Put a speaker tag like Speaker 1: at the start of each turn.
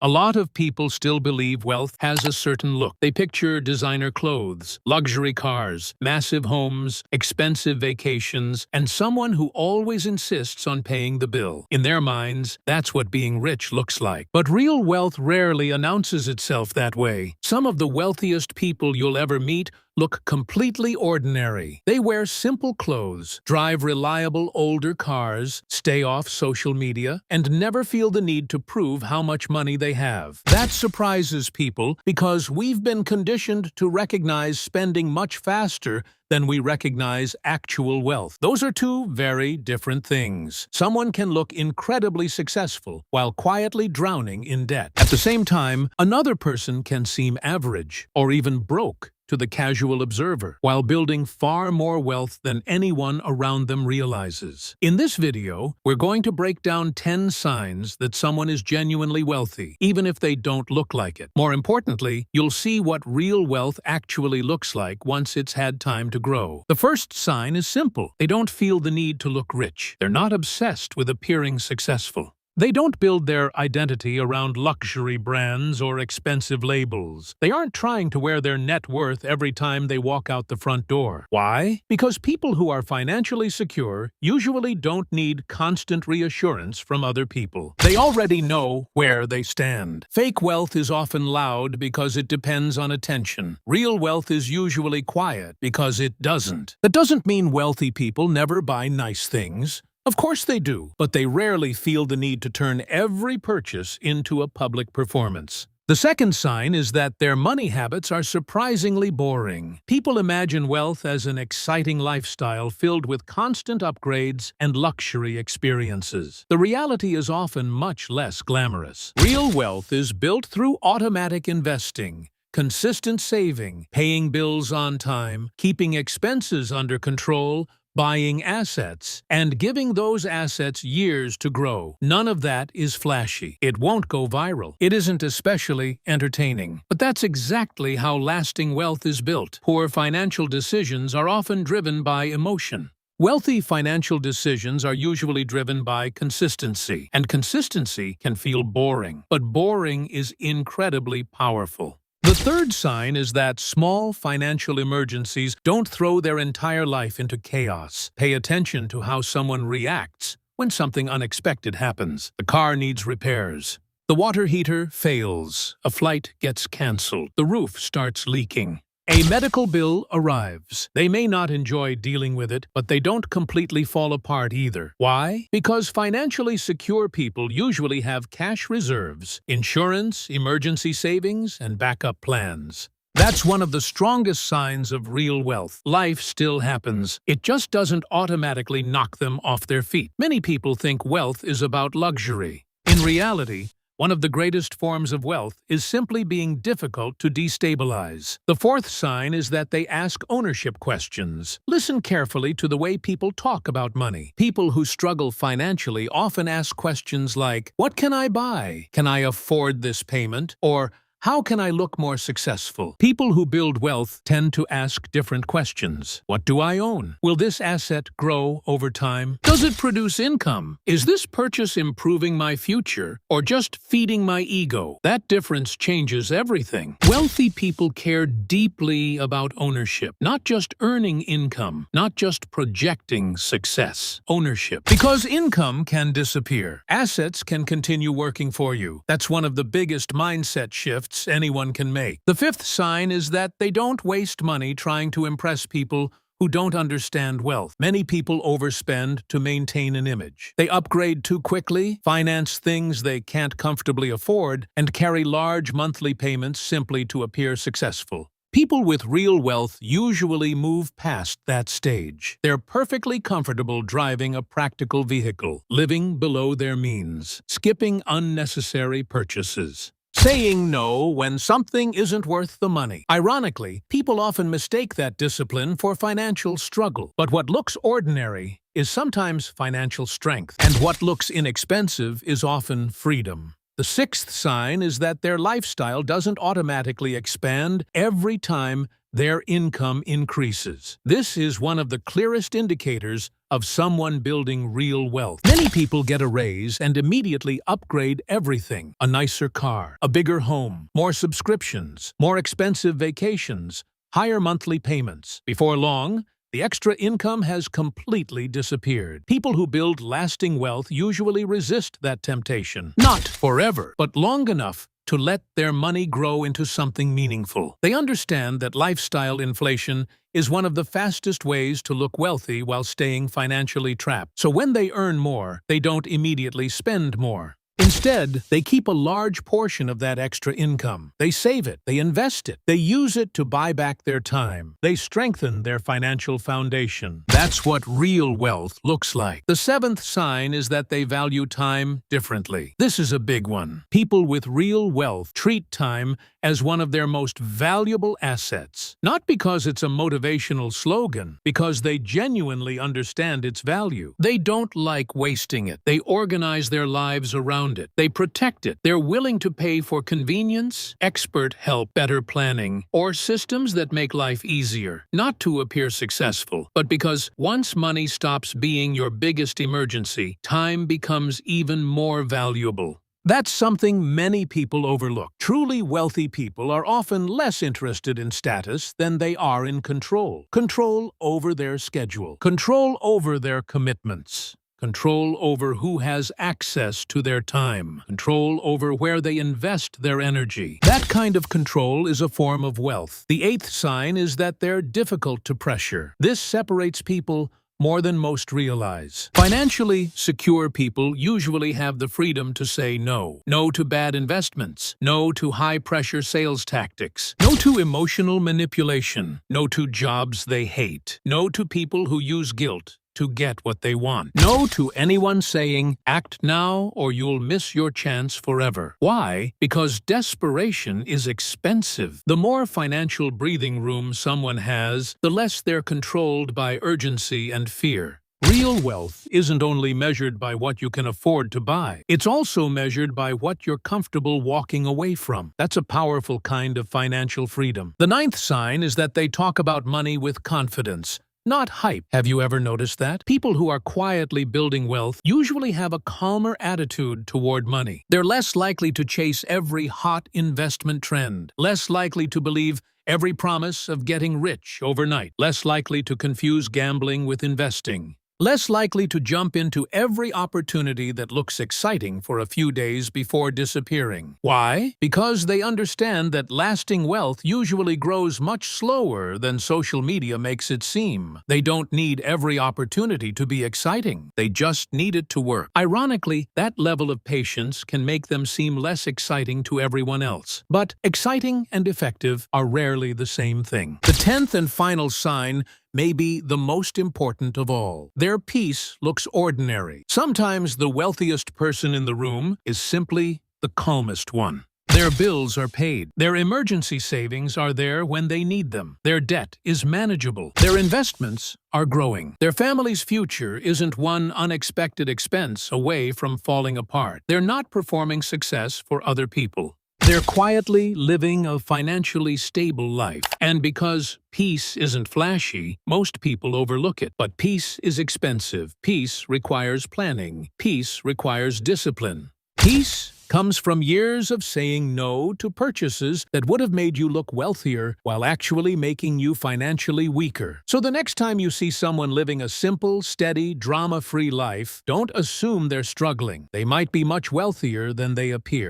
Speaker 1: A lot of people still believe wealth has a certain look. They picture designer clothes, luxury cars, massive homes, expensive vacations, and someone who always insists on paying the bill. In their minds, that's what being rich looks like. But real wealth rarely announces itself that way. Some of the wealthiest people you'll ever meet look completely ordinary. They wear simple clothes, drive reliable older cars, stay off social media, and never feel the need to prove how much money they have. That surprises people because we've been conditioned to recognize spending much faster than we recognize actual wealth. Those are two very different things. Someone can look incredibly successful while quietly drowning in debt. At the same time, another person can seem average or even broke to the casual observer, while building far more wealth than anyone around them realizes. In this video, we're going to break down 10 signs that someone is genuinely wealthy, even if they don't look like it. More importantly, you'll see what real wealth actually looks like once it's had time to grow. The first sign is simple. They don't feel the need to look rich. They're not obsessed with appearing successful. They don't build their identity around luxury brands or expensive labels. They aren't trying to wear their net worth every time they walk out the front door. Why? Because people who are financially secure usually don't need constant reassurance from other people. They already know where they stand. Fake wealth is often loud because it depends on attention. Real wealth is usually quiet because it doesn't. That doesn't mean wealthy people never buy nice things. Of course they do, but they rarely feel the need to turn every purchase into a public performance. The second sign is that their money habits are surprisingly boring. People imagine wealth as an exciting lifestyle filled with constant upgrades and luxury experiences. The reality is often much less glamorous. Real wealth is built through automatic investing, consistent saving, paying bills on time, keeping expenses under control, buying assets, and giving those assets years to grow. None of that is flashy. It won't go viral. It isn't especially entertaining. But that's exactly how lasting wealth is built. Poor financial decisions are often driven by emotion. Wealthy financial decisions are usually driven by consistency, and consistency can feel boring. But boring is incredibly powerful. The third sign is that small financial emergencies don't throw their entire life into chaos. Pay attention to how someone reacts when something unexpected happens. The car needs repairs. The water heater fails. A flight gets canceled. The roof starts leaking. A medical bill arrives. They may not enjoy dealing with it, but they don't completely fall apart either. Why? Because financially secure people usually have cash reserves, insurance, emergency savings, and backup plans. That's one of the strongest signs of real wealth. Life still happens. It just doesn't automatically knock them off their feet. Many people think wealth is about luxury. In reality, one of the greatest forms of wealth is simply being difficult to destabilize. The fourth sign is that they ask ownership questions. Listen carefully to the way people talk about money. People who struggle financially often ask questions like, "What can I buy? Can I afford this payment?" Or, "How can I look more successful?" People who build wealth tend to ask different questions. What do I own? Will this asset grow over time? Does it produce income? Is this purchase improving my future or just feeding my ego? That difference changes everything. Wealthy people care deeply about ownership, not just earning income, not just projecting success. Ownership. Because income can disappear. Assets can continue working for you. That's one of the biggest mindset shifts anyone can make. The fifth sign is that they don't waste money trying to impress people who don't understand wealth. Many people overspend to maintain an image. They upgrade too quickly, finance things they can't comfortably afford, and carry large monthly payments simply to appear successful. People with real wealth usually move past that stage. They're perfectly comfortable driving a practical vehicle, living below their means, skipping unnecessary purchases, saying no when something isn't worth the money. Ironically, people often mistake that discipline for financial struggle. But what looks ordinary is sometimes financial strength, and what looks inexpensive is often freedom. The sixth sign is that their lifestyle doesn't automatically expand every time their income increases. This is one of the clearest indicators of someone building real wealth. Many people get a raise and immediately upgrade everything. A nicer car, a bigger home, more subscriptions, more expensive vacations, higher monthly payments. Before long, the extra income has completely disappeared. People who build lasting wealth usually resist that temptation. Not forever, but long enough to let their money grow into something meaningful. They understand that lifestyle inflation is one of the fastest ways to look wealthy while staying financially trapped. So when they earn more, they don't immediately spend more. Instead, they keep a large portion of that extra income. They save it, they invest it, they use it to buy back their time. They strengthen their financial foundation. That's what real wealth looks like. The seventh sign is that they value time differently. This is a big one. People with real wealth treat time as one of their most valuable assets. Not because it's a motivational slogan, because they genuinely understand its value. They don't like wasting it. They organize their lives around it. They protect it. They're willing to pay for convenience, expert help, better planning, or systems that make life easier. Not to appear successful, but because once money stops being your biggest emergency, time becomes even more valuable. That's something many people overlook. Truly wealthy people are often less interested in status than they are in control. Control over their schedule. Control over their commitments. Control over who has access to their time. Control over where they invest their energy. That kind of control is a form of wealth. The eighth sign is that they're difficult to pressure. This separates people more than most realize. Financially secure people usually have the freedom to say no. No to bad investments. No to high-pressure sales tactics. No to emotional manipulation. No to jobs they hate. No to people who use guilt to get what they want. No to anyone saying, act now or you'll miss your chance forever. Why? Because desperation is expensive. The more financial breathing room someone has, the less they're controlled by urgency and fear. Real wealth isn't only measured by what you can afford to buy. It's also measured by what you're comfortable walking away from. That's a powerful kind of financial freedom. The ninth sign is that they talk about money with confidence, not hype. Have you ever noticed that? People who are quietly building wealth usually have a calmer attitude toward money. They're less likely to chase every hot investment trend, less likely to believe every promise of getting rich overnight, less likely to confuse gambling with investing, less likely to jump into every opportunity that looks exciting for a few days before disappearing. Why? Because they understand that lasting wealth usually grows much slower than social media makes it seem. They don't need every opportunity to be exciting. They just need it to work. Ironically, that level of patience can make them seem less exciting to everyone else. But exciting and effective are rarely the same thing. The 10th and final sign may be the most important of all. Their peace looks ordinary. Sometimes the wealthiest person in the room is simply the calmest one. Their bills are paid. Their emergency savings are there when they need them. Their debt is manageable. Their investments are growing. Their family's future isn't one unexpected expense away from falling apart. They're not performing success for other people. They're quietly living a financially stable life. And because peace isn't flashy, most people overlook it. But peace is expensive. Peace requires planning. Peace requires discipline. Peace comes from years of saying no to purchases that would have made you look wealthier while actually making you financially weaker. So the next time you see someone living a simple, steady, drama-free life, don't assume they're struggling. They might be much wealthier than they appear.